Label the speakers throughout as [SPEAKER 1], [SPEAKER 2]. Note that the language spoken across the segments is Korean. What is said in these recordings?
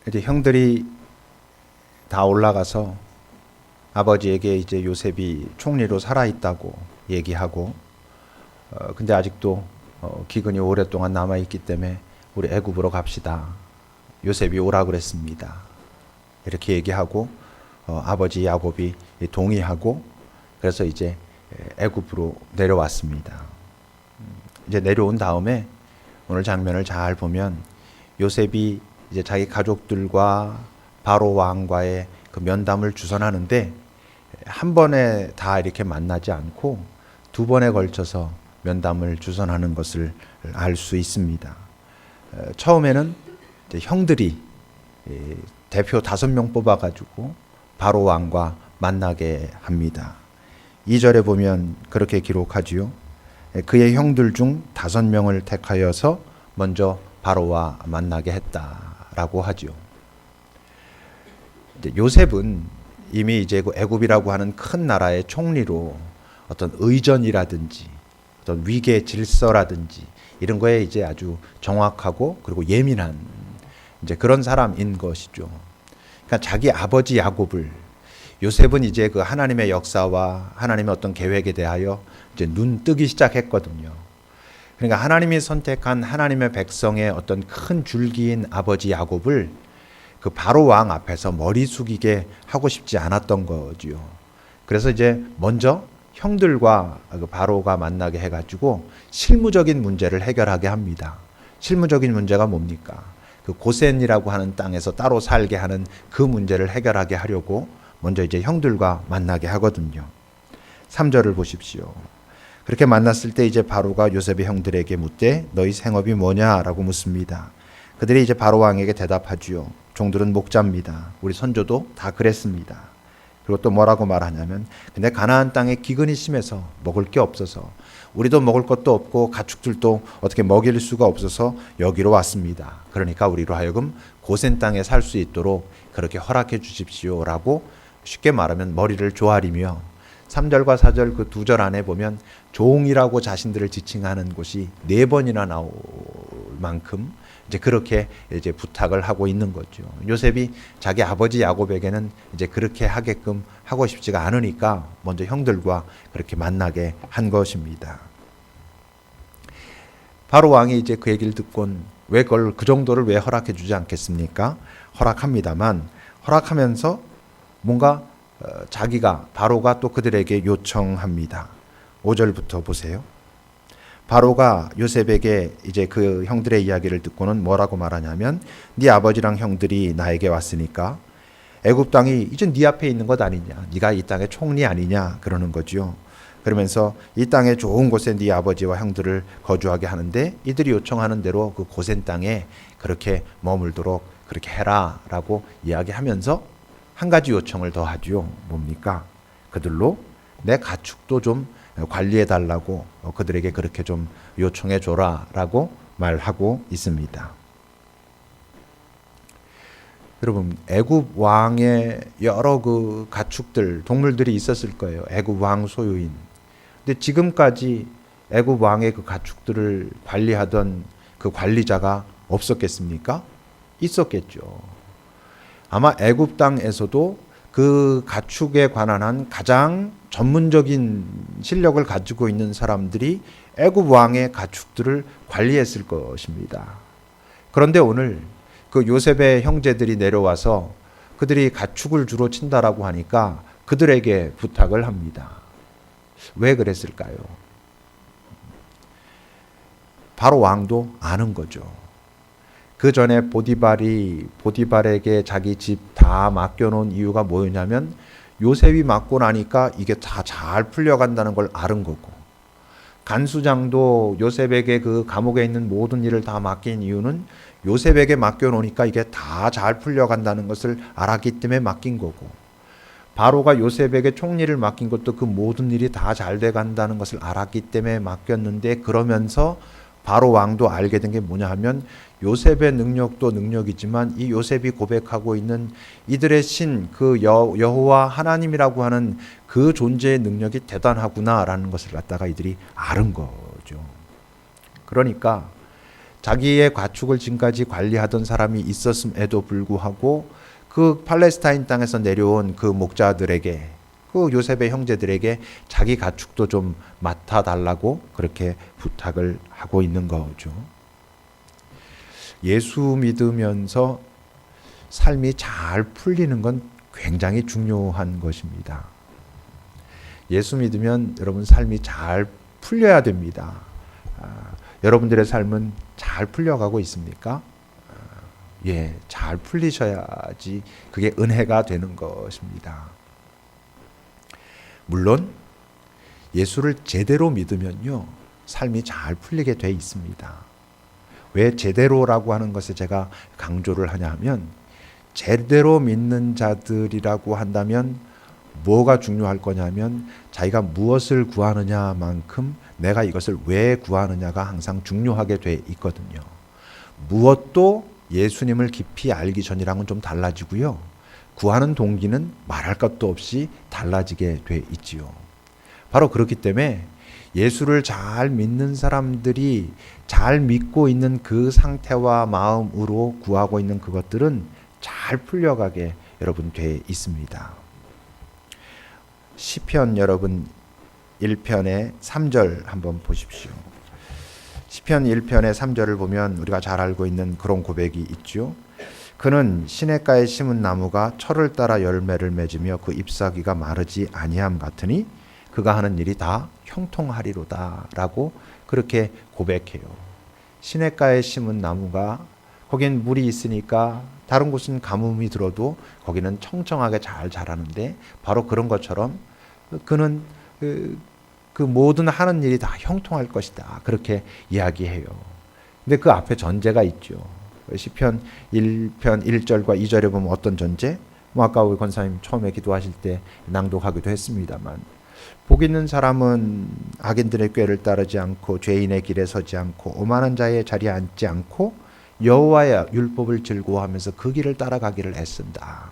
[SPEAKER 1] 이제 형들이 다 올라가서 아버지에게 이제 요셉이 총리로 살아있다고 얘기하고, 근데 아직도 기근이 오랫동안 남아있기 때문에 우리 애굽으로 갑시다. 요셉이 오라 그랬습니다. 이렇게 얘기하고 아버지 야곱이 동의하고, 그래서 이제 애굽으로 내려왔습니다. 이제 내려온 다음에 오늘 장면을 잘 보면 요셉이 이제 자기 가족들과 바로 왕과의 그 면담을 주선하는데, 한 번에 다 이렇게 만나지 않고 두 번에 걸쳐서 면담을 주선하는 것을 알 수 있습니다. 처음에는 이제 형들이 대표 5명 뽑아가지고 바로 왕과 만나게 합니다. 2절에 보면 그렇게 기록하지요. 그의 형들 중 5명을 택하여서 먼저 바로와 만나게 했다라고 하죠. 요셉은 이미 이제 그 애굽이라고 하는 큰 나라의 총리로 어떤 의전이라든지 어떤 위계 질서라든지 이런 거에 이제 아주 정확하고 그리고 예민한 이제 그런 사람인 것이죠. 그러니까 자기 아버지 야곱을, 요셉은 이제 그 하나님의 역사와 하나님의 어떤 계획에 대하여 이제 눈 뜨기 시작했거든요. 그러니까 하나님이 선택한 하나님의 백성의 어떤 큰 줄기인 아버지 야곱을 그 바로 왕 앞에서 머리 숙이게 하고 싶지 않았던 거지요. 그래서 이제 먼저 형들과 그 바로가 만나게 해가지고 실무적인 문제를 해결하게 합니다. 실무적인 문제가 뭡니까? 그 고센이라고 하는 땅에서 따로 살게 하는 그 문제를 해결하게 하려고 먼저 이제 형들과 만나게 하거든요. 3절을 보십시오. 그렇게 만났을 때 이제 바로가 요셉의 형들에게 묻되 너희 생업이 뭐냐라고 묻습니다. 그들이 이제 바로 왕에게 대답하지요. 종들은 목자입니다. 우리 선조도 다 그랬습니다. 그리고 또 뭐라고 말하냐면, 근데 가나안 땅에 기근이 심해서 먹을 게 없어서, 우리도 먹을 것도 없고 가축들도 어떻게 먹일 수가 없어서 여기로 왔습니다. 그러니까 우리로 하여금 고센 땅에 살 수 있도록 그렇게 허락해 주십시오라고 쉽게 말하면 머리를 조아리며, 3절과 4절 그 2절 안에 보면 종이라고 자신들을 지칭하는 곳이 4번이나 나올 만큼 이제 그렇게 이제 부탁을 하고 있는 거죠. 요셉이 자기 아버지 야곱에게는 이제 그렇게 하게끔 하고 싶지가 않으니까 먼저 형들과 그렇게 만나게 한 것입니다. 바로 왕이 이제 그 얘기를 듣곤 왜 그걸 그 정도를 왜 허락해 주지 않겠습니까? 허락합니다만, 허락하면서 뭔가 자기가 바로가 또 그들에게 요청합니다. 5절부터 보세요. 바로가 요셉에게 이제 그 형들의 이야기를 듣고는 뭐라고 말하냐면, 네 아버지랑 형들이 나에게 왔으니까 애굽 땅이 이제 네 앞에 있는 것 아니냐, 네가 이 땅의 총리 아니냐 그러는 거죠. 그러면서 이 땅의 좋은 곳에 네 아버지와 형들을 거주하게 하는데 이들이 요청하는 대로 그 고센 땅에 그렇게 머물도록 그렇게 해라라고 이야기하면서 한 가지 요청을 더 하죠. 뭡니까? 그들로 내 가축도 좀 관리해 달라고 그들에게 그렇게 좀 요청해 줘라라고 말하고 있습니다. 여러분, 애굽 왕의 여러 그 가축들, 동물들이 있었을 거예요. 애굽 왕 소유인. 근데 지금까지 애굽 왕의 그 가축들을 관리하던 그 관리자가 없었겠습니까? 있었겠죠. 아마 애굽 땅에서도 그 가축에 관한 한 가장 전문적인 실력을 가지고 있는 사람들이 애굽 왕의 가축들을 관리했을 것입니다. 그런데 오늘 그 요셉의 형제들이 내려와서 그들이 가축을 주로 친다라고 하니까 그들에게 부탁을 합니다. 왜 그랬을까요? 바로 왕도 아는 거죠. 그 전에 보디발에게 자기 집 다 맡겨놓은 이유가 뭐였냐면, 요셉이 맡고 나니까 이게 다 잘 풀려간다는 걸 아는 거고, 간수장도 요셉에게 그 감옥에 있는 모든 일을 다 맡긴 이유는 요셉에게 맡겨놓으니까 이게 다 잘 풀려간다는 것을 알았기 때문에 맡긴 거고, 바로가 요셉에게 총리를 맡긴 것도 그 모든 일이 다 잘 돼간다는 것을 알았기 때문에 맡겼는데, 그러면서 바로 왕도 알게 된 게 뭐냐 하면, 요셉의 능력도 능력이지만 이 요셉이 고백하고 있는 이들의 신, 그 여호와 하나님이라고 하는 그 존재의 능력이 대단하구나라는 것을 갖다가 이들이 아는 거죠. 그러니까 자기의 가축을 지금까지 관리하던 사람이 있었음에도 불구하고 그 팔레스타인 땅에서 내려온 그 목자들에게, 그 요셉의 형제들에게 자기 가축도 좀 맡아달라고 그렇게 부탁을 하고 있는 거죠. 예수 믿으면서 삶이 잘 풀리는 건 굉장히 중요한 것입니다. 예수 믿으면 여러분 삶이 잘 풀려야 됩니다. 여러분들의 삶은 잘 풀려가고 있습니까? 예, 잘 풀리셔야지 그게 은혜가 되는 것입니다. 물론 예수를 제대로 믿으면요, 삶이 잘 풀리게 돼 있습니다. 왜 제대로라고 하는 것에 제가 강조를 하냐 하면, 제대로 믿는 자들이라고 한다면 뭐가 중요할 거냐면 자기가 무엇을 구하느냐만큼 내가 이것을 왜 구하느냐가 항상 중요하게 돼 있거든요. 무엇도 예수님을 깊이 알기 전이랑은 좀 달라지고요. 구하는 동기는 말할 것도 없이 달라지게 돼 있지요. 바로 그렇기 때문에 예수를 잘 믿는 사람들이 잘 믿고 있는 그 상태와 마음으로 구하고 있는 그것들은 잘 풀려가게 여러분 돼 있습니다. 시편 여러분 1편의 3절 한번 보십시오. 시편 1편의 3절을 보면 우리가 잘 알고 있는 그런 고백이 있죠. 그는 시냇가에 심은 나무가 철을 따라 열매를 맺으며 그 잎사귀가 마르지 아니함 같으니 그가 하는 일이 다 형통하리로다 라고 그렇게 고백해요. 시냇가에 심은 나무가, 거긴 물이 있으니까 다른 곳은 가뭄이 들어도 거기는 청청하게 잘 자라는데, 바로 그런 것처럼 그는 그 모든 하는 일이 다 형통할 것이다 그렇게 이야기해요. 근데 그 앞에 전제가 있죠. 시편 1편 1절과 2절에 보면 어떤 전제? 아까 우리 권사님 처음에 기도하실 때 낭독하기도 했습니다만, 복 있는 사람은 악인들의 꾀를 따르지 않고 죄인의 길에 서지 않고 오만한 자의 자리에 앉지 않고 여호와의 율법을 즐거워하면서 그 길을 따라가기를 애쓴다.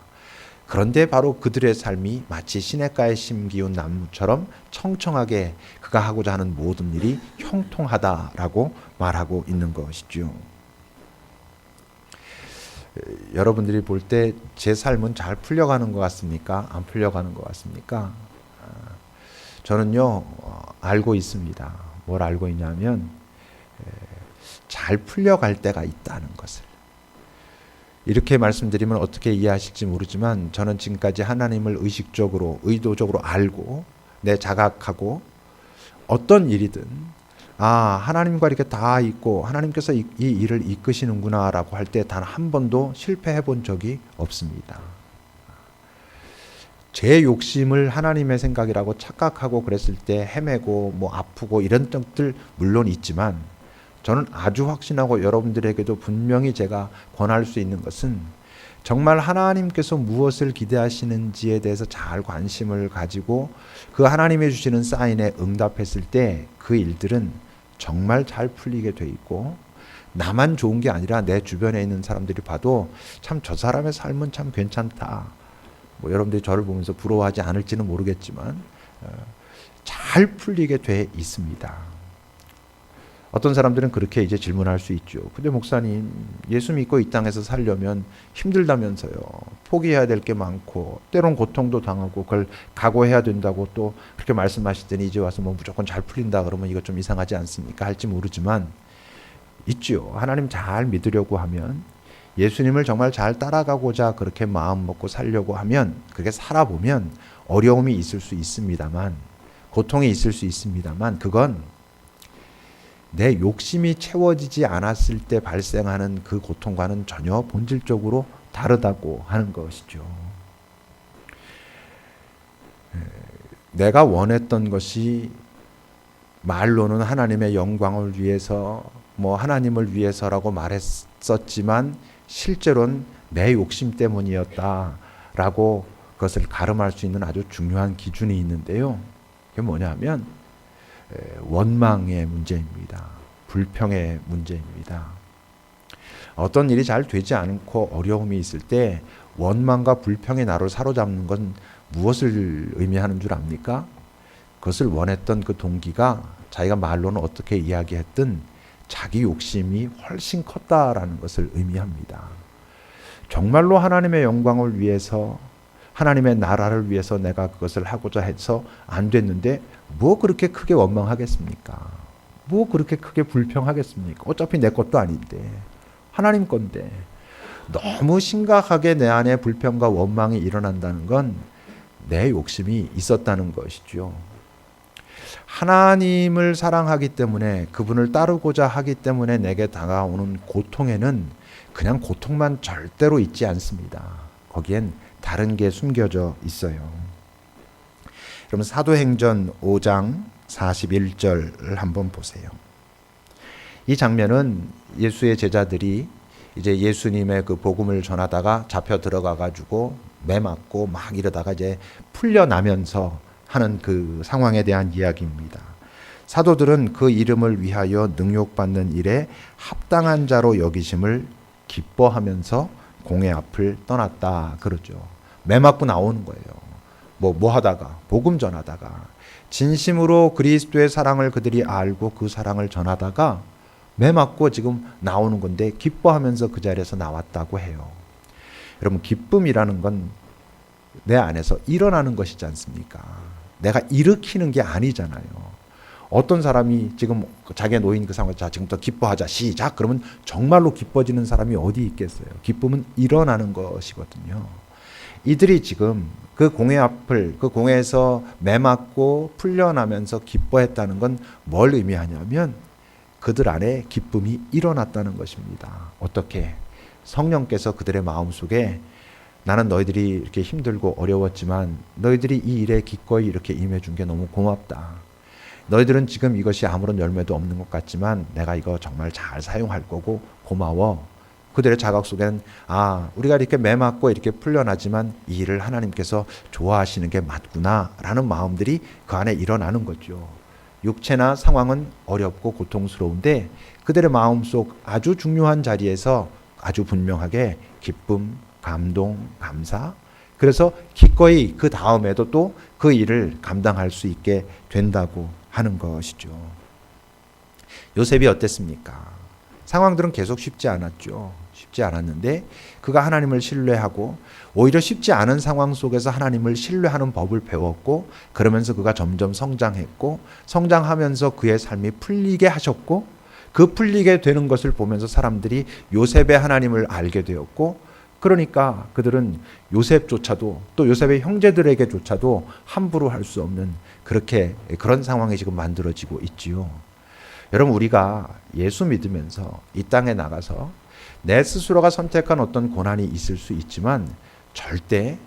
[SPEAKER 1] 그런데 바로 그들의 삶이 마치 시냇가에 심기운 나무처럼 청청하게 그가 하고자 하는 모든 일이 형통하다라고 말하고 있는 것이죠. 여러분들이 볼 때 제 삶은 잘 풀려가는 것 같습니까? 안 풀려가는 것 같습니까? 저는요, 알고 있습니다. 뭘 알고 있냐면 잘 풀려갈 때가 있다는 것을. 이렇게 말씀드리면 어떻게 이해하실지 모르지만, 저는 지금까지 하나님을 의식적으로, 의도적으로 알고 내 자각하고 어떤 일이든 하나님과 이렇게 다 있고 하나님께서 이 일을 이끄시는구나 라고 할 때 단 한 번도 실패해 본 적이 없습니다. 제 욕심을 하나님의 생각이라고 착각하고 그랬을 때 헤매고 아프고 이런 점들 물론 있지만, 저는 아주 확신하고 여러분들에게도 분명히 제가 권할 수 있는 것은, 정말 하나님께서 무엇을 기대하시는지에 대해서 잘 관심을 가지고 그 하나님이 주시는 사인에 응답했을 때 그 일들은 정말 잘 풀리게 돼 있고, 나만 좋은 게 아니라 내 주변에 있는 사람들이 봐도 참 저 사람의 삶은 참 괜찮다. 여러분들이 저를 보면서 부러워하지 않을지는 모르겠지만 잘 풀리게 돼 있습니다. 어떤 사람들은 그렇게 이제 질문할 수 있죠. 근데 목사님, 예수 믿고 이 땅에서 살려면 힘들다면서요. 포기해야 될 게 많고 때론 고통도 당하고 그걸 각오해야 된다고 또 그렇게 말씀하시더니 이제 와서 무조건 잘 풀린다 그러면 이거 좀 이상하지 않습니까? 할지 모르지만 있죠. 하나님 잘 믿으려고 하면, 예수님을 정말 잘 따라가고자 그렇게 마음 먹고 살려고 하면, 그렇게 살아보면 어려움이 있을 수 있습니다만, 고통이 있을 수 있습니다만, 그건 내 욕심이 채워지지 않았을 때 발생하는 그 고통과는 전혀 본질적으로 다르다고 하는 것이죠. 내가 원했던 것이 말로는 하나님의 영광을 위해서, 하나님을 위해서라고 말했었지만 실제로는 내 욕심 때문이었다라고 그것을 가름할 수 있는 아주 중요한 기준이 있는데요. 그게 뭐냐면 원망의 문제입니다. 불평의 문제입니다. 어떤 일이 잘 되지 않고 어려움이 있을 때 원망과 불평의 나를 사로잡는 건 무엇을 의미하는 줄 압니까? 그것을 원했던 그 동기가 자기가 말로는 어떻게 이야기했든 자기 욕심이 훨씬 컸다라는 것을 의미합니다. 정말로 하나님의 영광을 위해서, 하나님의 나라를 위해서 내가 그것을 하고자 해서 안 됐는데 뭐 그렇게 크게 원망하겠습니까? 뭐 그렇게 크게 불평하겠습니까? 어차피 내 것도 아닌데, 하나님 건데. 너무 심각하게 내 안에 불평과 원망이 일어난다는 건 내 욕심이 있었다는 것이죠. 하나님을 사랑하기 때문에, 그분을 따르고자 하기 때문에 내게 다가오는 고통에는 그냥 고통만 절대로 있지 않습니다. 거기엔 다른 게 숨겨져 있어요. 여러분, 사도행전 5장 41절을 한번 보세요. 이 장면은 예수의 제자들이 이제 예수님의 그 복음을 전하다가 잡혀 들어가 가지고 매 맞고 막 이러다가 이제 풀려나면서 하는 그 상황에 대한 이야기입니다. 사도들은 그 이름을 위하여 능욕받는 일에 합당한 자로 여기심을 기뻐하면서 공회 앞을 떠났다 그러죠. 매 맞고 나오는 거예요. 뭐 하다가, 복음 전하다가, 진심으로 그리스도의 사랑을 그들이 알고 그 사랑을 전하다가 매 맞고 지금 나오는 건데 기뻐하면서 그 자리에서 나왔다고 해요. 여러분, 기쁨이라는 건 내 안에서 일어나는 것이지 않습니까? 내가 일으키는 게 아니잖아요. 어떤 사람이 지금 자기가 놓인 그 상황에서 자, 지금부터 기뻐하자, 시작! 그러면 정말로 기뻐지는 사람이 어디 있겠어요? 기쁨은 일어나는 것이거든요. 이들이 지금 그 공회 앞을, 그 공회에서 매 맞고 풀려나면서 기뻐했다는 건 뭘 의미하냐면 그들 안에 기쁨이 일어났다는 것입니다. 어떻게? 성령께서 그들의 마음속에 나는 너희들이 이렇게 힘들고 어려웠지만 너희들이 이 일에 기꺼이 이렇게 임해준 게 너무 고맙다. 너희들은 지금 이것이 아무런 열매도 없는 것 같지만 내가 이거 정말 잘 사용할 거고 고마워. 그들의 자각 속에는 우리가 이렇게 매 맞고 이렇게 풀려나지만 이 일을 하나님께서 좋아하시는 게 맞구나 라는 마음들이 그 안에 일어나는 거죠. 육체나 상황은 어렵고 고통스러운데 그들의 마음속 아주 중요한 자리에서 아주 분명하게 기쁨, 감동, 감사, 그래서 기꺼이 그 다음에도 또 그 일을 감당할 수 있게 된다고 하는 것이죠. 요셉이 어땠습니까? 상황들은 계속 쉽지 않았죠. 쉽지 않았는데 그가 하나님을 신뢰하고 오히려 쉽지 않은 상황 속에서 하나님을 신뢰하는 법을 배웠고, 그러면서 그가 점점 성장했고, 성장하면서 그의 삶이 풀리게 하셨고, 그 풀리게 되는 것을 보면서 사람들이 요셉의 하나님을 알게 되었고, 그러니까 그들은 요셉조차도, 또 요셉의 형제들에게조차도 함부로 할 수 없는 그런 상황이 지금 만들어지고 있지요. 여러분, 우리가 예수 믿으면서 이 땅에 나가서 내 스스로가 선택한 어떤 고난이 있을 수 있지만 절대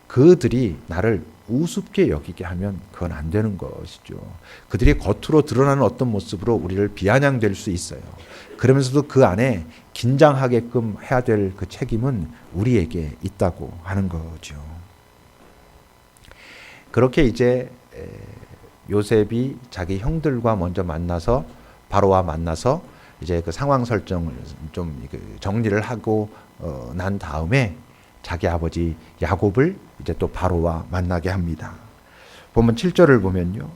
[SPEAKER 1] 그들이 나를 우습게 여기게 하면 그건 안 되는 것이죠. 그들이 겉으로 드러나는 어떤 모습으로 우리를 비아냥될 수 있어요. 그러면서도 그 안에 긴장하게끔 해야 될 그 책임은 우리에게 있다고 하는 거죠. 그렇게 이제 요셉이 자기 형들과 먼저 만나서, 바로와 만나서 이제 그 상황 설정을 좀 정리를 하고 난 다음에 자기 아버지 야곱을 이제 또 바로와 만나게 합니다. 보면 7절을 보면요,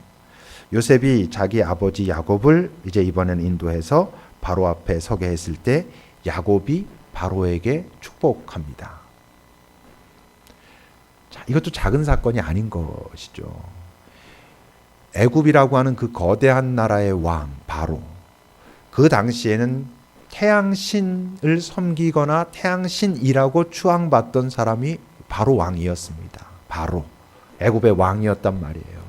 [SPEAKER 1] 요셉이 자기 아버지 야곱을 이제 이번에는 인도해서 바로 앞에 서게 했을 때 야곱이 바로에게 축복합니다. 자, 이것도 작은 사건이 아닌 것이죠. 애굽이라고 하는 그 거대한 나라의 왕 바로, 그 당시에는 태양신을 섬기거나 태양신이라고 추앙받던 사람이 바로 왕이었습니다. 바로 애굽의 왕이었단 말이에요.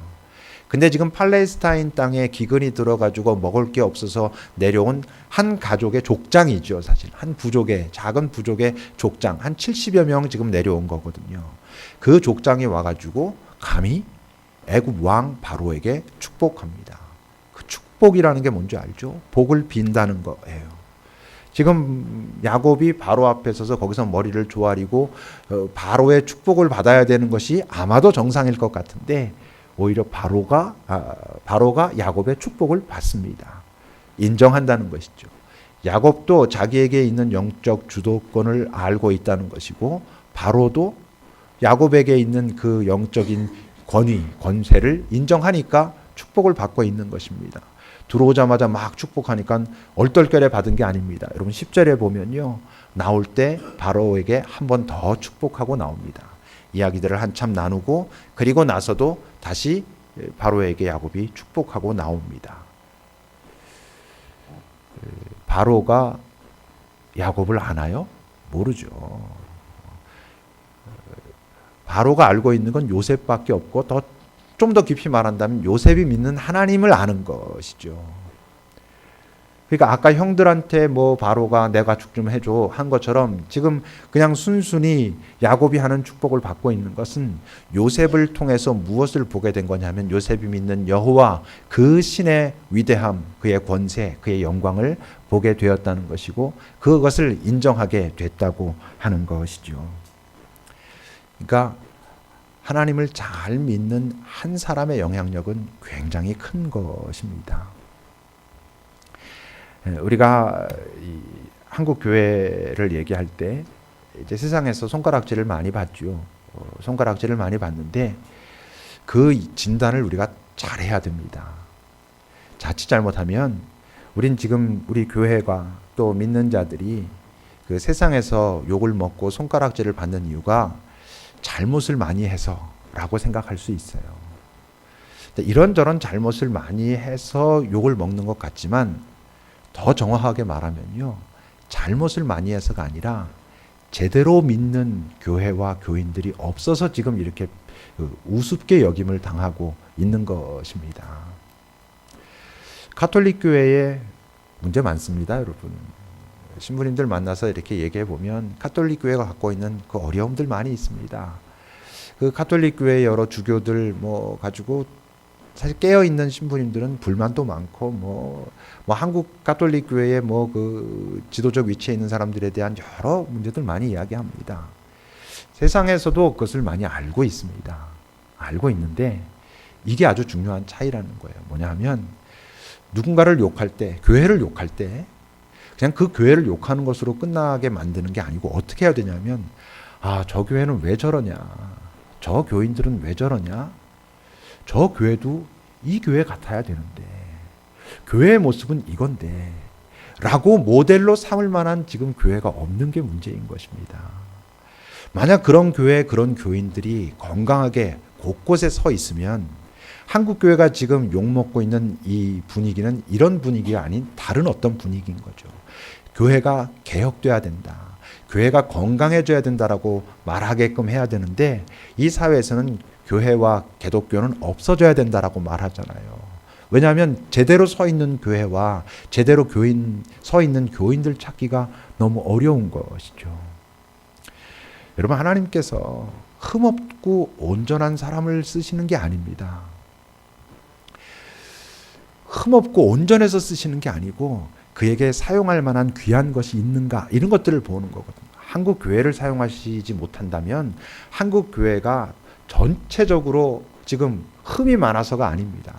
[SPEAKER 1] 근데 지금 팔레스타인 땅에 기근이 들어가지고 먹을 게 없어서 내려온 한 가족의 족장이죠. 사실 한 부족의, 작은 부족의 족장, 한 70여 명 지금 내려온 거거든요. 그 족장이 와가지고 감히 애굽 왕 바로에게 축복합니다. 그 축복이라는 게 뭔지 알죠? 복을 빈다는 거예요. 지금 야곱이 바로 앞에 서서 거기서 머리를 조아리고 바로의 축복을 받아야 되는 것이 아마도 정상일 것 같은데, 오히려 바로가 야곱의 축복을 받습니다. 인정한다는 것이죠. 야곱도 자기에게 있는 영적 주도권을 알고 있다는 것이고, 바로도 야곱에게 있는 그 영적인 권위, 권세를 인정하니까 축복을 받고 있는 것입니다. 들어오자마자 막 축복하니까 얼떨결에 받은 게 아닙니다. 여러분 10절에 보면요. 나올 때 바로에게 한 번 더 축복하고 나옵니다. 이야기들을 한참 나누고 그리고 나서도 다시 바로에게 야곱이 축복하고 나옵니다. 바로가 야곱을 아나요? 모르죠. 바로가 알고 있는 건 요셉밖에 없고 좀 더 깊이 말한다면 요셉이 믿는 하나님을 아는 것이죠. 그러니까 아까 형들한테 뭐 바로가 내가 죽 좀 해줘 한 것처럼 지금 그냥 순순히 야곱이 하는 축복을 받고 있는 것은 요셉을 통해서 무엇을 보게 된 거냐면 요셉이 믿는 여호와 그 신의 위대함, 그의 권세, 그의 영광을 보게 되었다는 것이고 그것을 인정하게 됐다고 하는 것이죠. 그러니까 하나님을 잘 믿는 한 사람의 영향력은 굉장히 큰 것입니다. 우리가 한국 교회를 얘기할 때 이제 세상에서 손가락질을 많이 받죠. 손가락질을 많이 받는데 그 진단을 우리가 잘해야 됩니다. 자칫 잘못하면 우린 지금 우리 교회가 또 믿는 자들이 그 세상에서 욕을 먹고 손가락질을 받는 이유가 잘못을 많이 해서라고 생각할 수 있어요. 이런저런 잘못을 많이 해서 욕을 먹는 것 같지만 더 정확하게 말하면요. 잘못을 많이 해서가 아니라 제대로 믿는 교회와 교인들이 없어서 지금 이렇게 우습게 여김을 당하고 있는 것입니다. 가톨릭 교회에 문제 많습니다, 여러분. 신부님들 만나서 이렇게 얘기해 보면 가톨릭 교회가 갖고 있는 그 어려움들 많이 있습니다. 그 가톨릭 교회 여러 주교들 뭐 가지고 사실 깨어 있는 신부님들은 불만도 많고 뭐 한국 가톨릭 교회의 뭐 그 지도적 위치에 있는 사람들에 대한 여러 문제들 많이 이야기합니다. 세상에서도 그것을 많이 알고 있습니다. 알고 있는데 이게 아주 중요한 차이라는 거예요. 뭐냐 하면 누군가를 욕할 때, 교회를 욕할 때 그냥 그 교회를 욕하는 것으로 끝나게 만드는 게 아니고 어떻게 해야 되냐면 저 교회는 왜 저러냐, 저 교인들은 왜 저러냐, 저 교회도 이 교회 같아야 되는데 교회의 모습은 이건데 라고 모델로 삼을 만한 지금 교회가 없는 게 문제인 것입니다. 만약 그런 교회, 그런 교인들이 건강하게 곳곳에 서 있으면 한국 교회가 지금 욕먹고 있는 이 분위기는 이런 분위기가 아닌 다른 어떤 분위기인 거죠. 교회가 개혁돼야 된다. 교회가 건강해져야 된다라고 말하게끔 해야 되는데 이 사회에서는 교회와 기독교는 없어져야 된다라고 말하잖아요. 왜냐하면 제대로 서 있는 교회와 제대로 서 있는 교인들 찾기가 너무 어려운 것이죠. 여러분, 하나님께서 흠없고 온전한 사람을 쓰시는 게 아닙니다. 흠없고 온전해서 쓰시는 게 아니고 그에게 사용할 만한 귀한 것이 있는가 이런 것들을 보는 거거든요. 한국 교회를 사용하시지 못한다면 한국 교회가 전체적으로 지금 흠이 많아서가 아닙니다.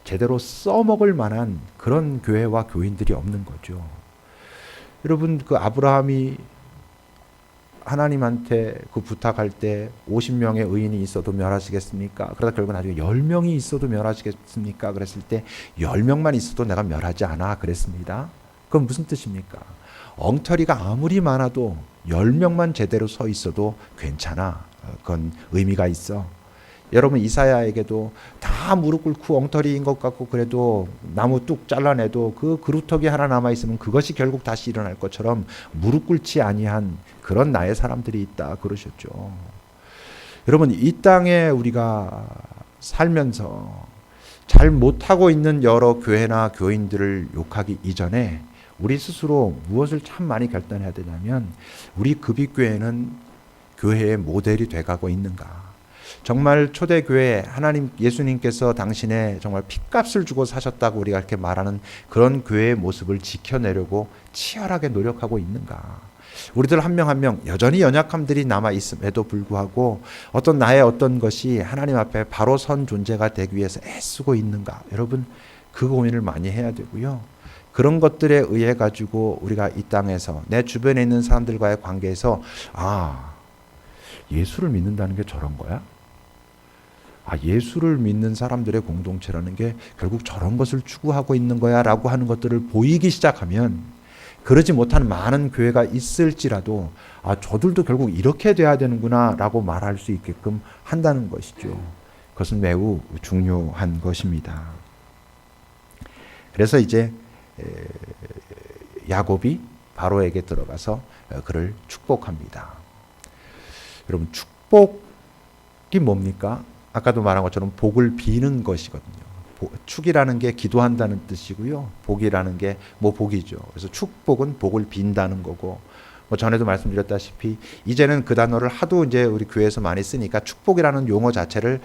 [SPEAKER 1] 제대로 써먹을 만한 그런 교회와 교인들이 없는 거죠. 여러분, 그 아브라함이 하나님한테 그 부탁할 때 50명의 의인이 있어도 멸하시겠습니까? 그러다 결국 나중에 10명이 있어도 멸하시겠습니까? 그랬을 때 10명만 있어도 내가 멸하지 않아 그랬습니다. 그건 무슨 뜻입니까? 엉터리가 아무리 많아도 10명만 제대로 서 있어도 괜찮아. 그건 의미가 있어. 여러분, 이사야에게도 다 무릎 꿇고 엉터리인 것 같고 그래도 나무 뚝 잘라내도 그 그루터기 하나 남아있으면 그것이 결국 다시 일어날 것처럼 무릎 꿇지 아니한 그런 나의 사람들이 있다 그러셨죠. 여러분, 이 땅에 우리가 살면서 잘 못하고 있는 여러 교회나 교인들을 욕하기 이전에 우리 스스로 무엇을 참 많이 결단해야 되냐면 우리 급입교회는 교회의 모델이 돼가고 있는가. 정말 초대교회 하나님 예수님께서 당신의 정말 핏값을 주고 사셨다고 우리가 이렇게 말하는 그런 교회의 모습을 지켜내려고 치열하게 노력하고 있는가. 우리들 한 명 한 명 여전히 연약함들이 남아 있음에도 불구하고 나의 어떤 것이 하나님 앞에 바로 선 존재가 되기 위해서 애쓰고 있는가. 여러분, 그 고민을 많이 해야 되고요. 그런 것들에 의해 가지고 우리가 이 땅에서 내 주변에 있는 사람들과의 관계에서 예수를 믿는다는 게 저런 거야? 예수를 믿는 사람들의 공동체라는 게 결국 저런 것을 추구하고 있는 거야 라고 하는 것들을 보이기 시작하면, 그러지 못한 많은 교회가 있을지라도 저들도 결국 이렇게 돼야 되는구나 라고 말할 수 있게끔 한다는 것이죠. 그것은 매우 중요한 것입니다. 그래서 이제 야곱이 바로에게 들어가서 그를 축복합니다. 여러분, 축복이 뭡니까? 아까도 말한 것처럼 복을 비는 것이거든요. 축이라는 게 기도한다는 뜻이고요. 복이라는 게 복이죠. 그래서 축복은 복을 빈다는 거고, 전에도 말씀드렸다시피 이제는 그 단어를 하도 이제 우리 교회에서 많이 쓰니까 축복이라는 용어 자체를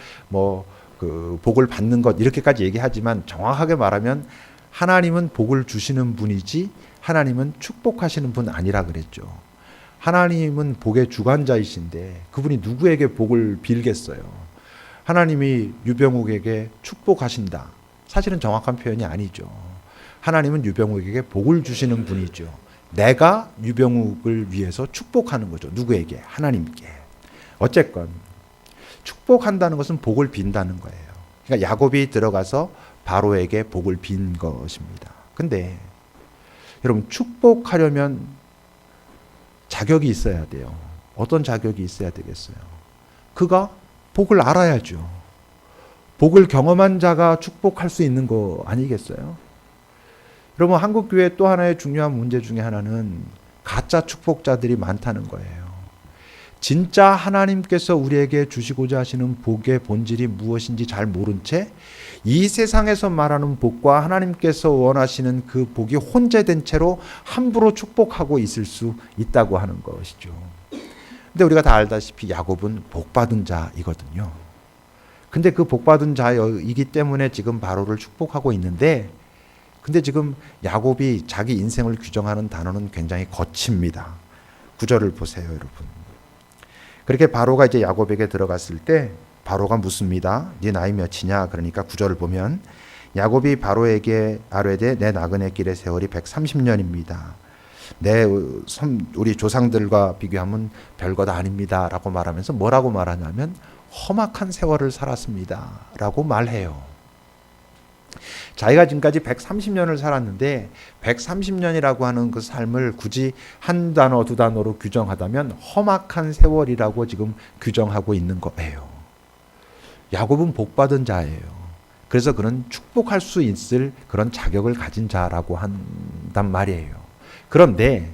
[SPEAKER 1] 그 복을 받는 것 이렇게까지 얘기하지만, 정확하게 말하면 하나님은 복을 주시는 분이지 하나님은 축복하시는 분 아니라 그랬죠. 하나님은 복의 주관자이신데 그분이 누구에게 복을 빌겠어요? 하나님이 유병욱에게 축복하신다. 사실은 정확한 표현이 아니죠. 하나님은 유병욱에게 복을 주시는 분이죠. 내가 유병욱을 위해서 축복하는 거죠. 누구에게? 하나님께. 어쨌건 축복한다는 것은 복을 빈다는 거예요. 그러니까 야곱이 들어가서 바로에게 복을 빈 것입니다. 근데 여러분, 축복하려면 자격이 있어야 돼요. 어떤 자격이 있어야 되겠어요? 그가 복을 알아야죠. 복을 경험한 자가 축복할 수 있는 거 아니겠어요? 여러분, 한국교회 또 하나의 중요한 문제 중에 하나는 가짜 축복자들이 많다는 거예요. 진짜 하나님께서 우리에게 주시고자 하시는 복의 본질이 무엇인지 잘 모른 채 이 세상에서 말하는 복과 하나님께서 원하시는 그 복이 혼재된 채로 함부로 축복하고 있을 수 있다고 하는 것이죠. 근데 우리가 다 알다시피 야곱은 복받은 자이거든요. 근데 그 복받은 자이기 때문에 지금 바로를 축복하고 있는데, 근데 지금 야곱이 자기 인생을 규정하는 단어는 굉장히 거칩니다. 9절을 보세요, 여러분. 그렇게 바로가 이제 야곱에게 들어갔을 때 바로가 묻습니다. 네 나이 몇이냐? 그러니까 9절을 보면 야곱이 바로에게 아뢰되 내 나그네 길의 세월이 130년입니다. 우리 조상들과 비교하면 별것 아닙니다 라고 말하면서 뭐라고 말하냐면 험악한 세월을 살았습니다 라고 말해요. 자기가 지금까지 130년을 살았는데 130년이라고 하는 그 삶을 굳이 한 단어 두 단어로 규정하다면 험악한 세월이라고 지금 규정하고 있는 거예요. 야곱은 복받은 자예요. 그래서 그는 축복할 수 있을 그런 자격을 가진 자라고 한단 말이에요. 그런데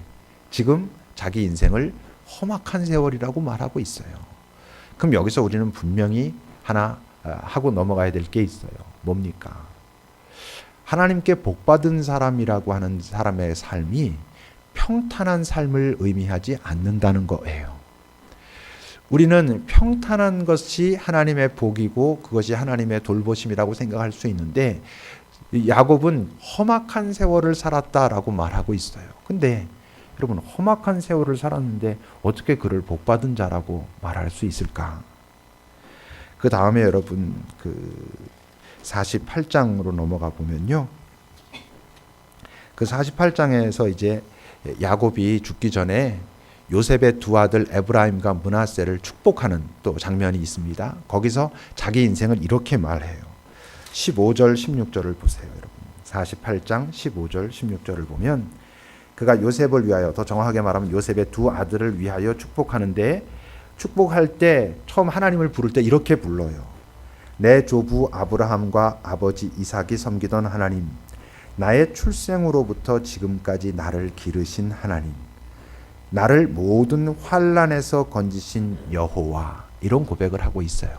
[SPEAKER 1] 지금 자기 인생을 험악한 세월이라고 말하고 있어요. 그럼 여기서 우리는 분명히 하나 하고 넘어가야 될 게 있어요. 뭡니까? 하나님께 복받은 사람이라고 하는 사람의 삶이 평탄한 삶을 의미하지 않는다는 거예요. 우리는 평탄한 것이 하나님의 복이고 그것이 하나님의 돌보심이라고 생각할 수 있는데, 야곱은 험악한 세월을 살았다라고 말하고 있어요. 근데 여러분, 험악한 세월을 살았는데 어떻게 그를 복받은 자라고 말할 수 있을까? 그 다음에 여러분 48장으로 넘어가 보면요. 그 48장에서 이제 야곱이 죽기 전에 요셉의 두 아들 에브라임과 므낫세를 축복하는 또 장면이 있습니다. 거기서 자기 인생을 이렇게 말해요. 15절 16절을 보세요, 여러분. 48장 15절 16절을 보면 그가 요셉을 위하여, 더 정확하게 말하면 요셉의 두 아들을 위하여 축복하는데, 축복할 때 처음 하나님을 부를 때 이렇게 불러요. 내 조부 아브라함과 아버지 이삭이 섬기던 하나님, 나의 출생으로부터 지금까지 나를 기르신 하나님, 나를 모든 환난에서 건지신 여호와, 이런 고백을 하고 있어요.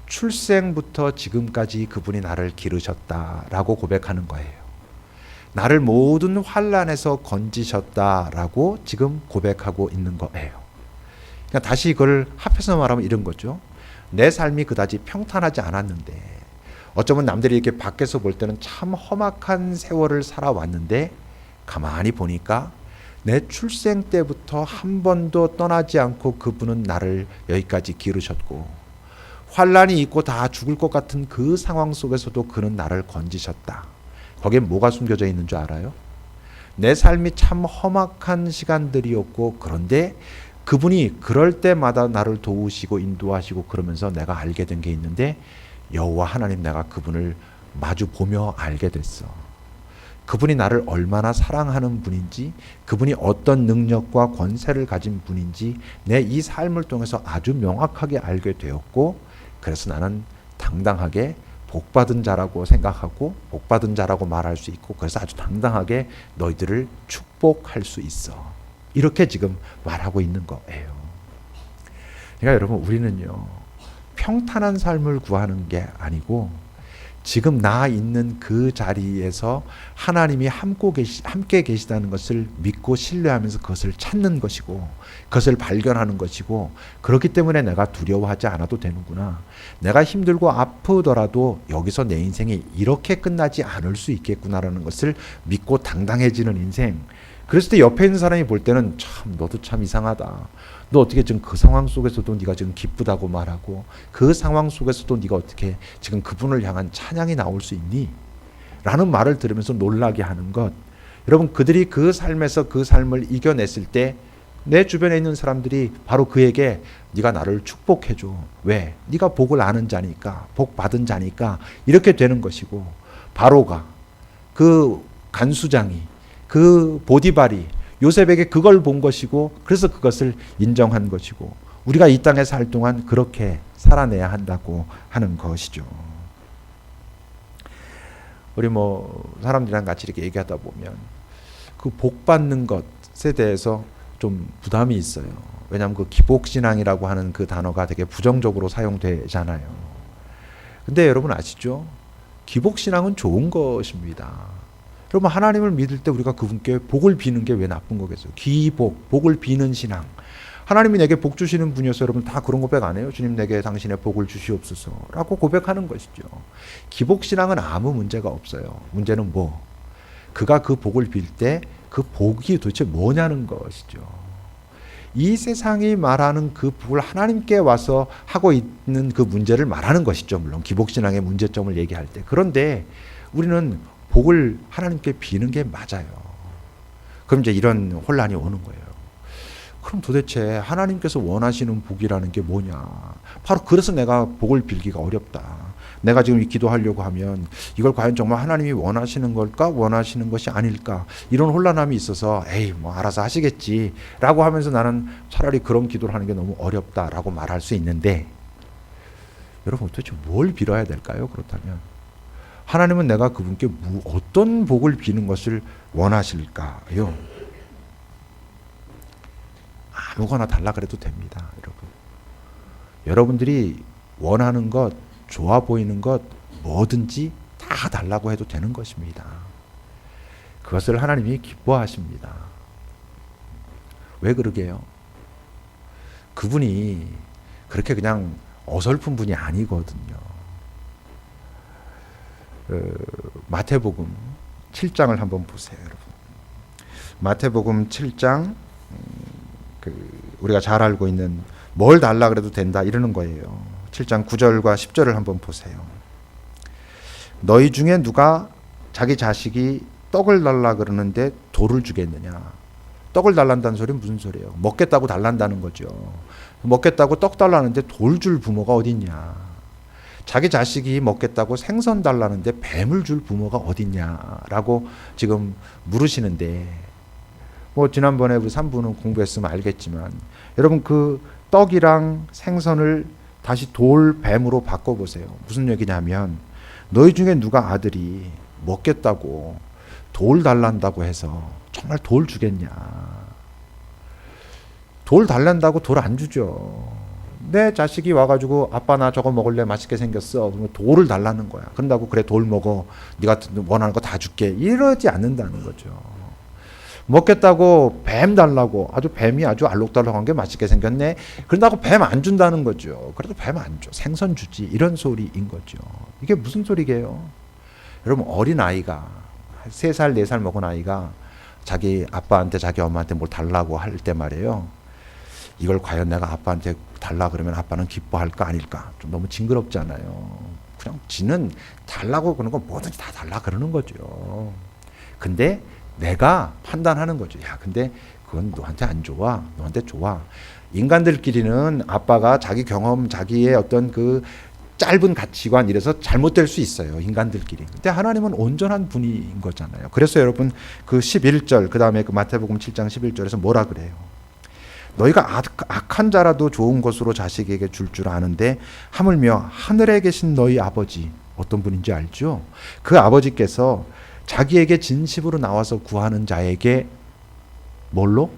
[SPEAKER 1] 출생부터 지금까지 그분이 나를 기르셨다라고 고백하는 거예요. 나를 모든 환난에서 건지셨다라고 지금 고백하고 있는 거예요. 그러니까 다시 이걸 합해서 말하면 이런 거죠. 내 삶이 그다지 평탄하지 않았는데, 어쩌면 남들이 이렇게 밖에서 볼 때는 참 험악한 세월을 살아왔는데, 가만히 보니까 내 출생 때부터 한 번도 떠나지 않고 그분은 나를 여기까지 기르셨고, 환난이 있고 다 죽을 것 같은 그 상황 속에서도 그는 나를 건지셨다. 거기에 뭐가 숨겨져 있는 줄 알아요? 내 삶이 참 험악한 시간들이었고, 그런데 그분이 그럴 때마다 나를 도우시고 인도하시고 그러면서 내가 알게 된 게 있는데, 여호와 하나님, 내가 그분을 마주 보며 알게 됐어. 그분이 나를 얼마나 사랑하는 분인지, 그분이 어떤 능력과 권세를 가진 분인지 내 이 삶을 통해서 아주 명확하게 알게 되었고, 그래서 나는 당당하게 복받은 자라고 생각하고 복받은 자라고 말할 수 있고, 그래서 아주 당당하게 너희들을 축복할 수 있어. 이렇게 지금 말하고 있는 거예요. 그러니까 여러분, 우리는요, 평탄한 삶을 구하는 게 아니고 지금 나 있는 그 자리에서 하나님이 함께 계시다는 것을 믿고 신뢰하면서 그것을 찾는 것이고, 그것을 발견하는 것이고, 그렇기 때문에 내가 두려워하지 않아도 되는구나. 내가 힘들고 아프더라도 여기서 내 인생이 이렇게 끝나지 않을 수 있겠구나라는 것을 믿고 당당해지는 인생. 그랬을 때 옆에 있는 사람이 볼 때는, 참 너도 참 이상하다. 너 어떻게 지금 그 상황 속에서도 네가 지금 기쁘다고 말하고, 그 상황 속에서도 네가 어떻게 지금 그분을 향한 찬양이 나올 수 있니? 라는 말을 들으면서 놀라게 하는 것. 여러분, 그들이 그 삶에서 그 삶을 이겨냈을 때 내 주변에 있는 사람들이 바로 그에게 네가 나를 축복해줘. 왜? 네가 복을 아는 자니까, 복 받은 자니까 이렇게 되는 것이고, 바로가, 그 간수장이, 그 보디발이 요셉에게 그걸 본 것이고, 그래서 그것을 인정한 것이고, 우리가 이 땅에 살 동안 그렇게 살아내야 한다고 하는 것이죠. 우리 사람들이랑 같이 이렇게 얘기하다 보면 그 복 받는 것에 대해서 좀 부담이 있어요. 왜냐하면 그 기복신앙이라고 하는 그 단어가 되게 부정적으로 사용되잖아요. 근데 여러분 아시죠? 기복신앙은 좋은 것입니다. 여러분, 하나님을 믿을 때 우리가 그분께 복을 비는 게 왜 나쁜 거겠어요? 기복, 복을 비는 신앙. 하나님이 내게 복 주시는 분이어서 여러분 다 그런 고백 안 해요? 주님, 내게 당신의 복을 주시옵소서 라고 고백하는 것이죠. 기복신앙은 아무 문제가 없어요. 문제는 그가 그 복을 빌 때 그 복이 도대체 뭐냐는 것이죠. 이 세상이 말하는 그 복을 하나님께 와서 하고 있는 그 문제를 말하는 것이죠. 물론 기복신앙의 문제점을 얘기할 때. 그런데 우리는 복을 하나님께 비는 게 맞아요. 그럼 이제 이런 혼란이 오는 거예요. 그럼 도대체 하나님께서 원하시는 복이라는 게 뭐냐? 바로 그래서 내가 복을 빌기가 어렵다. 내가 지금 이 기도하려고 하면 이걸 과연 정말 하나님이 원하시는 걸까? 원하시는 것이 아닐까? 이런 혼란함이 있어서 에이 알아서 하시겠지 라고 하면서 나는 차라리 그런 기도를 하는 게 너무 어렵다라고 말할 수 있는데, 여러분 도대체 뭘 빌어야 될까요? 그렇다면 하나님은 내가 그분께 어떤 복을 비는 것을 원하실까요? 아무거나 달라 그래도 됩니다. 여러분, 여러분들이 원하는 것, 좋아 보이는 것 뭐든지 다 달라고 해도 되는 것입니다. 그것을 하나님이 기뻐하십니다. 왜 그러게요? 그분이 그렇게 그냥 어설픈 분이 아니거든요. 마태복음 7장을 한번 보세요, 여러분. 마태복음 7장, 우리가 잘 알고 있는 뭘 달라 그래도 된다 이러는 거예요. 7장 9절과 10절을 한번 보세요. 너희 중에 누가 자기 자식이 떡을 달라 그러는데 돌을 주겠느냐? 떡을 달란다는 소리는 무슨 소리예요? 먹겠다고 달란다는 거죠. 먹겠다고 떡 달라는데 돌 줄 부모가 어딨냐? 자기 자식이 먹겠다고 생선 달라는데 뱀을 줄 부모가 어딨냐라고 지금 물으시는데, 지난번에 우리 3부는 공부했으면 알겠지만, 여러분 그 떡이랑 생선을 다시 돌, 뱀으로 바꿔보세요. 무슨 얘기냐면, 너희 중에 누가 아들이 먹겠다고 돌 달란다고 해서 정말 돌 주겠냐? 돌 달란다고 돌 안 주죠. 내 자식이 와가지고 아빠 나 저거 먹을래, 맛있게 생겼어. 그러면 돌을 달라는 거야. 그런다고 그래 돌 먹어, 네가 원하는 거 다 줄게, 이러지 않는다는 거죠. 먹겠다고 뱀 달라고, 뱀이 아주 알록달록한 게 맛있게 생겼네, 그런다고 뱀 안 준다는 거죠. 그래도 뱀 안 줘, 생선 주지, 이런 소리인 거죠. 이게 무슨 소리게요? 여러분, 어린 아이가 3살 4살 먹은 아이가 자기 아빠한테 자기 엄마한테 뭘 달라고 할 때 말이에요, 이걸 과연 내가 아빠한테 달라 그러면 아빠는 기뻐할까 아닐까? 좀 너무 징그럽잖아요. 그냥 지는 달라고 그러는 건 뭐든지 다 달라 그러는 거죠. 근데 내가 판단하는 거죠. 야, 근데 그건 너한테 안 좋아. 너한테 좋아. 인간들끼리는 아빠가 자기 경험, 자기의 어떤 그 짧은 가치관 이래서 잘못될 수 있어요. 인간들끼리. 근데 하나님은 온전한 분인 거잖아요. 그래서 여러분 그 11절 그다음에 그 마태복음 7장 11절에서 뭐라 그래요? 너희가 악한 자라도 좋은 것으로 자식에게 줄 줄 아는데 하물며 하늘에 계신 너희 아버지 어떤 분인지 알죠? 그 아버지께서 자기에게 진심으로 나와서 구하는 자에게 뭘로?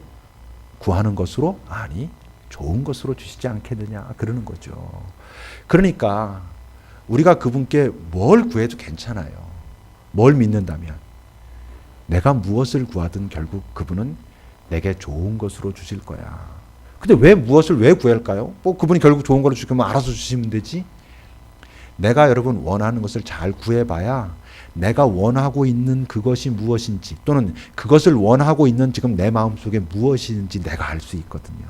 [SPEAKER 1] 구하는 것으로? 아니, 좋은 것으로 주시지 않겠느냐 그러는 거죠. 그러니까 우리가 그분께 뭘 구해도 괜찮아요. 뭘 믿는다면 내가 무엇을 구하든 결국 그분은 내게 좋은 것으로 주실 거야. 근데 왜 무엇을 왜 구할까요? 뭐 그분이 결국 좋은 걸로 주시면 알아서 주시면 되지. 내가 여러분 원하는 것을 잘 구해봐야 내가 원하고 있는 그것이 무엇인지 또는 그것을 원하고 있는 지금 내 마음속에 무엇인지 내가 알 수 있거든요.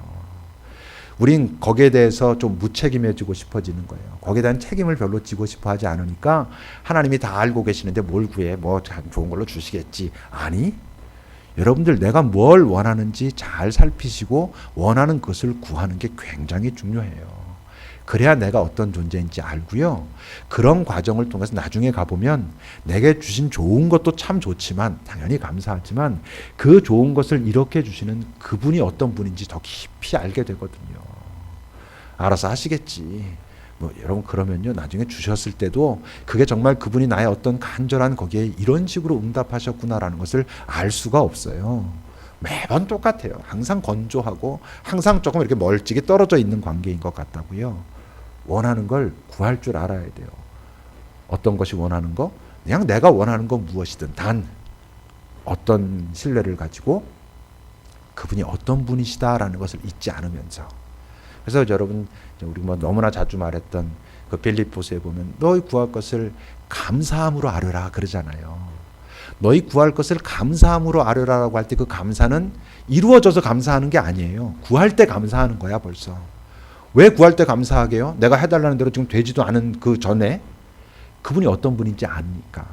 [SPEAKER 1] 우린 거기에 대해서 좀 무책임해지고 싶어지는 거예요. 거기에 대한 책임을 별로 지고 싶어 하지 않으니까 하나님이 다 알고 계시는데 뭘 구해? 뭐 좋은 걸로 주시겠지. 아니, 여러분들 내가 뭘 원하는지 잘 살피시고 원하는 것을 구하는 게 굉장히 중요해요. 그래야 내가 어떤 존재인지 알고요. 그런 과정을 통해서 나중에 가보면 내게 주신 좋은 것도 참 좋지만 당연히 감사하지만 그 좋은 것을 이렇게 주시는 그분이 어떤 분인지 더 깊이 알게 되거든요. 알아서 하시겠지. 뭐 여러분 그러면요 나중에 주셨을 때도 그게 정말 그분이 나의 어떤 간절한 거기에 이런 식으로 응답하셨구나라는 것을 알 수가 없어요. 매번 똑같아요. 항상 건조하고 항상 조금 이렇게 멀찍이 떨어져 있는 관계인 것 같다고요. 원하는 걸 구할 줄 알아야 돼요. 어떤 것이 원하는 거? 그냥 내가 원하는 건 무엇이든 단 어떤 신뢰를 가지고 그분이 어떤 분이시다라는 것을 잊지 않으면서. 그래서 여러분 우리 뭐 너무나 자주 말했던 그 빌립보서에 보면 너희 구할 것을 감사함으로 아뢰라 그러잖아요. 너희 구할 것을 감사함으로 아뢰라라고 할 때 그 감사는 이루어져서 감사하는 게 아니에요. 구할 때 감사하는 거야 벌써. 왜 구할 때 감사하게요? 내가 해달라는 대로 지금 되지도 않은 그 전에 그분이 어떤 분인지 아니까.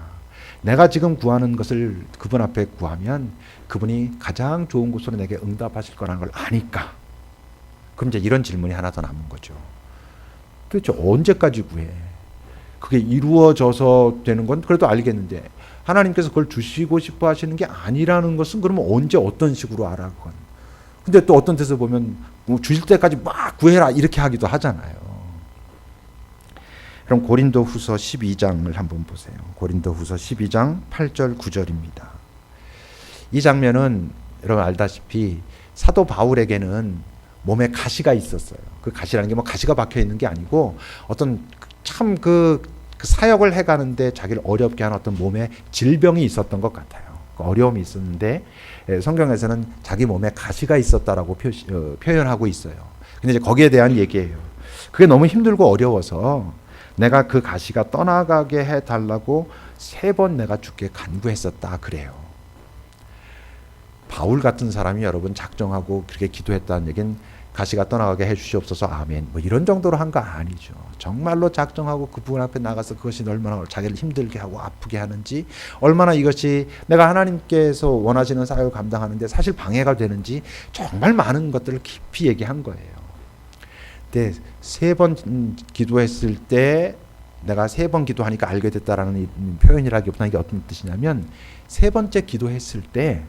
[SPEAKER 1] 내가 지금 구하는 것을 그분 앞에 구하면 그분이 가장 좋은 곳으로 내게 응답하실 거라는 걸 아니까. 그럼 이제 이런 질문이 하나 더 남은 거죠. 도대체 언제까지 구해? 그게 이루어져서 되는 건 그래도 알겠는데 하나님께서 그걸 주시고 싶어 하시는 게 아니라는 것은 그러면 언제 어떤 식으로 알아 그건. 근데 또 어떤 데서 보면 뭐 주실 때까지 막 구해라 이렇게 하기도 하잖아요. 그럼 고린도후서 12장을 한번 보세요. 고린도후서 12장 8절 9절입니다. 이 장면은 여러분 알다시피 사도 바울에게는 몸에 가시가 있었어요. 그 가시라는 게 뭐 가시가 박혀 있는 게 아니고 어떤 참 그 사역을 해가는데 자기를 어렵게 하는 어떤 몸에 질병이 있었던 것 같아요. 어려움이 있었는데 성경에서는 자기 몸에 가시가 있었다라고 표현하고 있어요. 근데 이제 거기에 대한 얘기예요. 그게 너무 힘들고 어려워서 내가 그 가시가 떠나가게 해달라고 3번 내가 주께 간구했었다 그래요. 바울 같은 사람이 여러분 작정하고 그렇게 기도했다는 얘기는 가시가 떠나가게 해주시옵소서 아멘 뭐 이런 정도로 한 거 아니죠. 정말로 작정하고 그분 앞에 나가서 그것이 얼마나 자기를 힘들게 하고 아프게 하는지 얼마나 이것이 내가 하나님께서 원하시는 사역을 감당하는데 사실 방해가 되는지 정말 많은 것들을 깊이 얘기한 거예요. 근데 3번 기도했을 때 내가 3번 기도하니까 알게 됐다라는 표현이라기보다는 이게 어떤 뜻이냐면 3번째 기도했을 때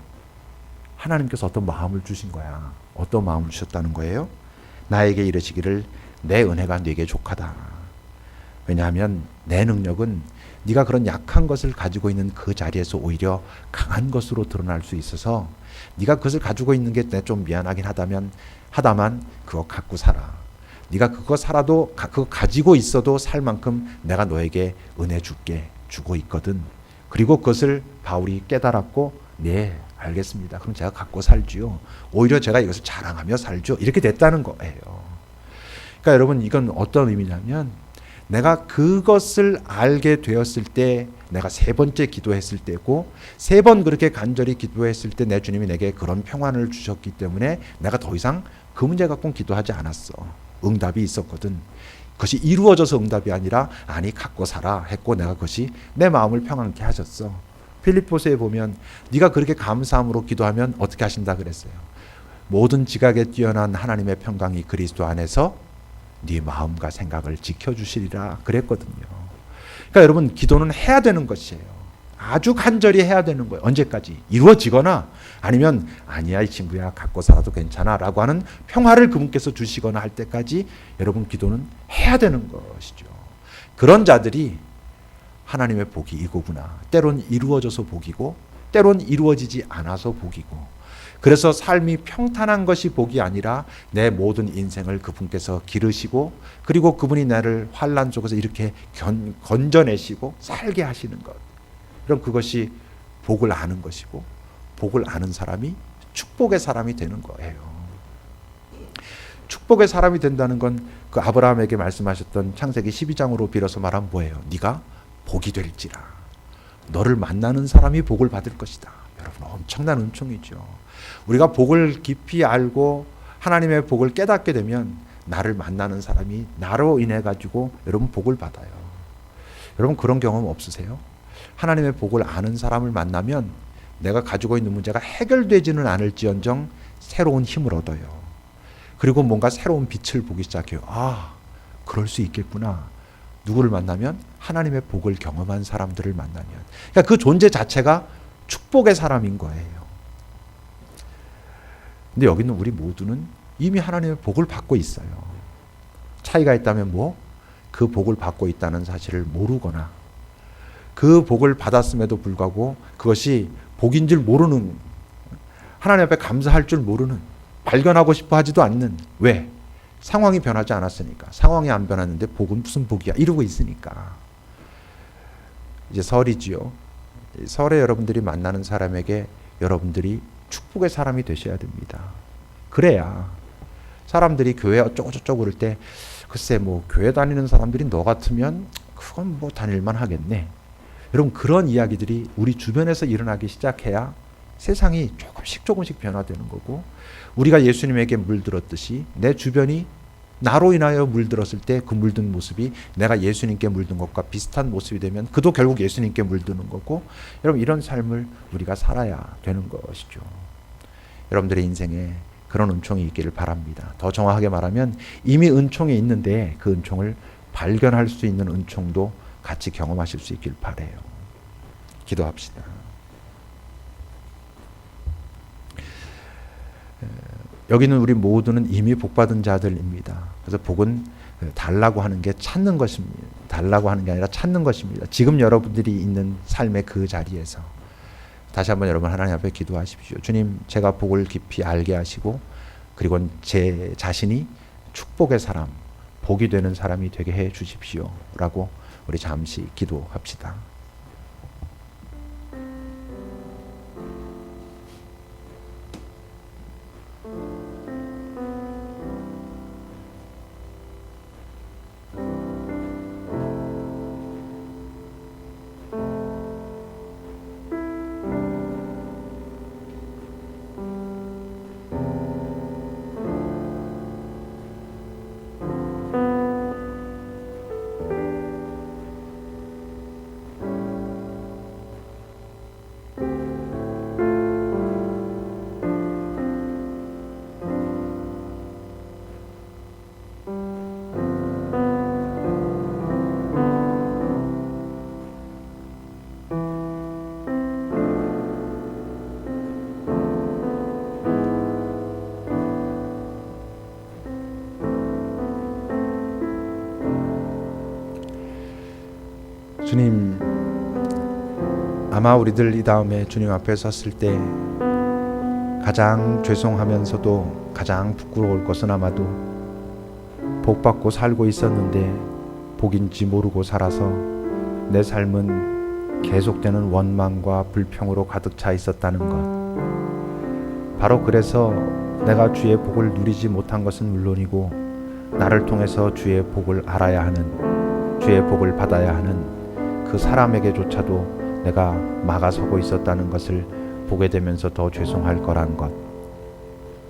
[SPEAKER 1] 하나님께서 어떤 마음을 주신 거야. 어떤 마음을 주셨다는 거예요? 나에게 이르시기를 내 은혜가 네게 족하다. 왜냐하면 내 능력은 네가 그런 약한 것을 가지고 있는 그 자리에서 오히려 강한 것으로 드러날 수 있어서 네가 그것을 가지고 있는 게 좀 미안하긴 하다만 그거 갖고 살아. 네가 그거 살아도 그거 가지고 있어도 살 만큼 내가 너에게 은혜 주고 있거든. 그리고 그것을 바울이 깨달았고 네 알겠습니다. 그럼 제가 갖고 살지요. 오히려 제가 이것을 자랑하며 살죠. 이렇게 됐다는 거예요. 그러니까 여러분 이건 어떤 의미냐면 내가 그것을 알게 되었을 때 내가 3번째 기도했을 때고 3번 그렇게 간절히 기도했을 때 내 주님이 내게 그런 평안을 주셨기 때문에 내가 더 이상 그 문제 갖고는 기도하지 않았어. 응답이 있었거든. 그것이 이루어져서 응답이 아니라 아니 갖고 살아 했고 내가 그것이 내 마음을 평안케 하셨어. 필립보서에 보면 네가 그렇게 감사함으로 기도하면 어떻게 하신다 그랬어요. 모든 지각에 뛰어난 하나님의 평강이 그리스도 안에서 네 마음과 생각을 지켜주시리라 그랬거든요. 그러니까 여러분, 기도는 해야 되는 것이에요. 아주 간절히 해야 되는 거예요. 언제까지? 이루어지거나 아니면 아니야 이 친구야 갖고 살아도 괜찮아 라고 하는 평화를 그분께서 주시거나 할 때까지 여러분 기도는 해야 되는 것이죠. 그런 자들이 하나님의 복이 이거구나. 때론 이루어져서 복이고 때론 이루어지지 않아서 복이고, 그래서 삶이 평탄한 것이 복이 아니라 내 모든 인생을 그분께서 기르시고 그리고 그분이 나를 환난 속에서 이렇게 건져내시고 살게 하시는 것. 그럼 그것이 복을 아는 것이고, 복을 아는 사람이 축복의 사람이 되는 거예요. 축복의 사람이 된다는 건 그 아브라함에게 말씀하셨던 창세기 12장으로 빌어서 말하면 뭐예요? 네가 복이 될지라. 너를 만나는 사람이 복을 받을 것이다. 여러분, 엄청난 은총이죠. 우리가 복을 깊이 알고 하나님의 복을 깨닫게 되면 나를 만나는 사람이 나로 인해 가지고 여러분 복을 받아요. 여러분 그런 경험 없으세요? 하나님의 복을 아는 사람을 만나면 내가 가지고 있는 문제가 해결되지는 않을지언정 새로운 힘을 얻어요. 그리고 뭔가 새로운 빛을 보기 시작해요. 아, 그럴 수 있겠구나. 누구를 만나면? 하나님의 복을 경험한 사람들을 만나면. 그러니까 그 존재 자체가 축복의 사람인 거예요. 근데 여기 있는 우리 모두는 이미 하나님의 복을 받고 있어요. 차이가 있다면 뭐? 그 복을 받고 있다는 사실을 모르거나 그 복을 받았음에도 불구하고 그것이 복인 줄 모르는, 하나님 앞에 감사할 줄 모르는, 발견하고 싶어 하지도 않는. 왜? 상황이 변하지 않았으니까. 상황이 안 변했는데 복은 무슨 복이야 이러고 있으니까. 이제 설이지요. 설에 여러분들이 만나는 사람에게 여러분들이 축복의 사람이 되셔야 됩니다. 그래야 사람들이 교회 어쩌고저쩌고 그럴 때 글쎄 뭐 교회 다니는 사람들이 너 같으면 그건 뭐 다닐만 하겠네. 여러분 그런 이야기들이 우리 주변에서 일어나기 시작해야 세상이 조금씩 변화되는 거고, 우리가 예수님에게 물들었듯이 내 주변이 나로 인하여 물들었을 때 그 물든 모습이 내가 예수님께 물든 것과 비슷한 모습이 되면 그도 결국 예수님께 물드는 거고, 여러분 이런 삶을 우리가 살아야 되는 것이죠. 여러분들의 인생에 그런 은총이 있기를 바랍니다. 더 정확하게 말하면 이미 은총이 있는데 그 은총을 발견할 수 있는 은총도 같이 경험하실 수 있길 바라요. 기도합시다. 여기는 우리 모두는 이미 복받은 자들입니다. 그래서 복은 달라고 하는 게 찾는 것입니다. 달라고 하는 게 아니라 찾는 것입니다. 지금 여러분들이 있는 삶의 그 자리에서 다시 한번 여러분 하나님 앞에 기도하십시오. 주님, 제가 복을 깊이 알게 하시고 그리고 제 자신이 축복의 사람, 복이 되는 사람이 되게 해 주십시오 라고 우리 잠시 기도합시다. 주님, 아마 우리들 이 다음에 주님 앞에 섰을 때 가장 죄송하면서도 가장 부끄러울 것은 아마도 복받고 살고 있었는데 복인지 모르고 살아서 내 삶은 계속되는 원망과 불평으로 가득 차 있었다는 것. 바로 그래서 내가 주의 복을 누리지 못한 것은 물론이고 나를 통해서 주의 복을 알아야 하는, 주의 복을 받아야 하는 그 사람에게조차도 내가 막아서고 있었다는 것을 보게 되면서 더 죄송할 거란 것.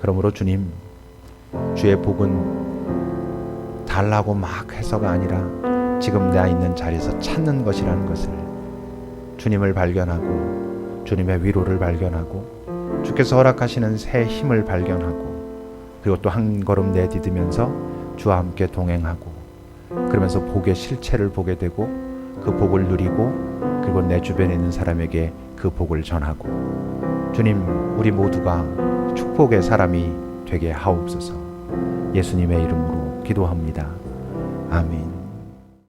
[SPEAKER 1] 그러므로 주님, 주의 복은 달라고 막 해서가 아니라 지금 내가 있는 자리에서 찾는 것이라는 것을 주님을 발견하고 주님의 위로를 발견하고 주께서 허락하시는 새 힘을 발견하고 그리고 또 한 걸음 내디디면서 주와 함께 동행하고 그러면서 복의 실체를 보게 되고 그 복을 누리고 그리고 내 주변에 있는 사람에게 그 복을 전하고 주님 우리 모두가 축복의 사람이 되게 하옵소서. 예수님의 이름으로 기도합니다. 아멘.